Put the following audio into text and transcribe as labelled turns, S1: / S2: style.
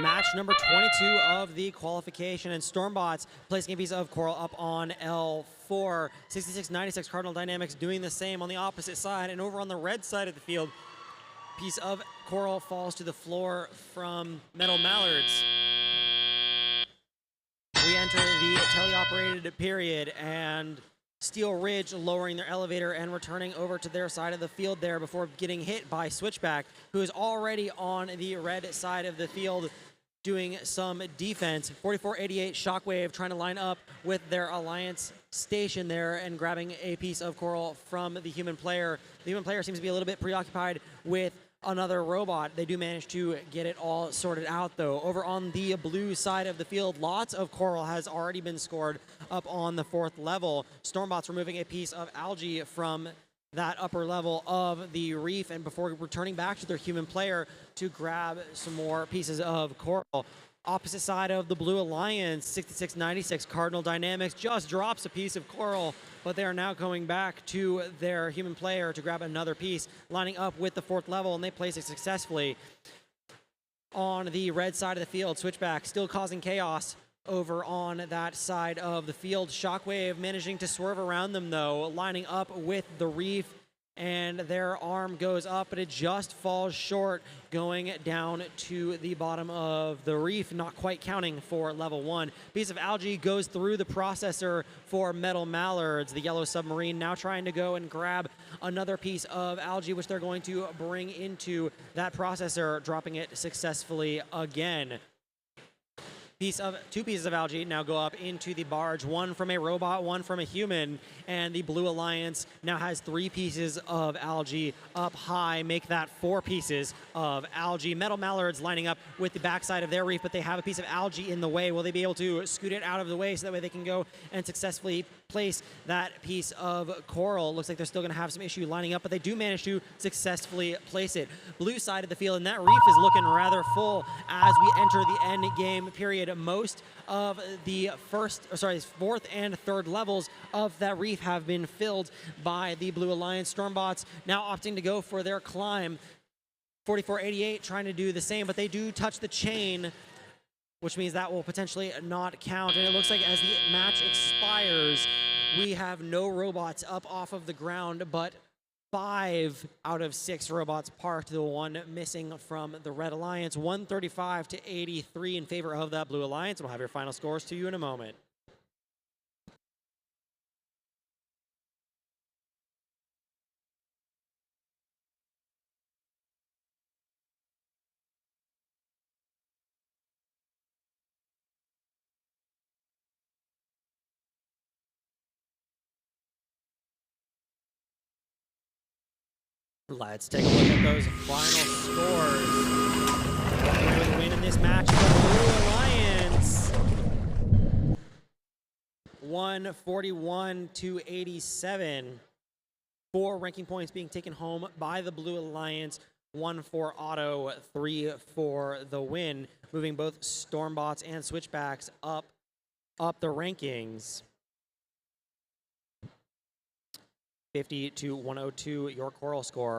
S1: Match number 22 of the qualification, and Stormbots placing a piece of coral up on L4. 66-96 Cardinal Dynamics doing the same on the opposite side, and over on the red side of the field, piece of coral falls to the floor from Metal Mallards. We enter the teleoperated period, and Steel Ridge lowering their elevator and returning over to their side of the field there before getting hit by Switchback, who is already on the red side of the field doing some defense. 4488 Shockwave trying to line up with their Alliance station there and grabbing a piece of coral from the human player. The human player seems to be a little bit preoccupied with another robot. They do manage to get it all sorted out, though. Over on the blue side of the field, lots of coral has already been scored up on the 4th level. Stormbots removing a piece of algae from that upper level of the reef, and before returning back to their human player to grab some more pieces of coral. Opposite side of the Blue Alliance, 6696 Cardinal Dynamics just drops a piece of coral, but they are now going back to their human player to grab another piece, lining up with the 4th level, and they place it successfully. On the red side of the field, Switchback still causing chaos over on that side of the field. Shockwave managing to swerve around them, though, lining up with the reef, and their arm goes up, but it just falls short, going down to the bottom of the reef, not quite counting for level 1. Piece of algae goes through the processor for Metal Mallards. The yellow submarine now trying to go and grab another piece of algae, which they're going to bring into that processor, dropping it successfully again. Two pieces of algae now go up into the barge, one from a robot, one from a human, and the Blue Alliance now has 3 pieces of algae up high, make that 4 pieces of algae. Metal Mallards lining up with the backside of their reef, but they have a piece of algae in the way. Will they be able to scoot it out of the way so that way they can go and successfully place that piece of coral? Looks like they're still going to have some issue lining up, but they do manage to successfully place it. Blue side of the field, and that reef is looking rather full as we enter the end game period. Most of the 4th and 3rd levels of that reef have been filled by the Blue Alliance. Stormbots now opting to go for their climb. 4488 trying to do the same, but they do touch the chain, which means that will potentially not count. And it looks like as the match expires, we have no robots up off of the ground, but 5 out of 6 robots parked, the one missing from the Red Alliance. 135 to 83 in favor of that Blue Alliance. We'll have your final scores to you in a moment. Let's take a look at those final scores. With a win in this match, the Blue Alliance 141 to 87. 4 ranking points being taken home by the Blue Alliance. 1 for Auto, 3 for the win, moving both Stormbots and Switchbacks up the rankings. 50 to 102, your coral score.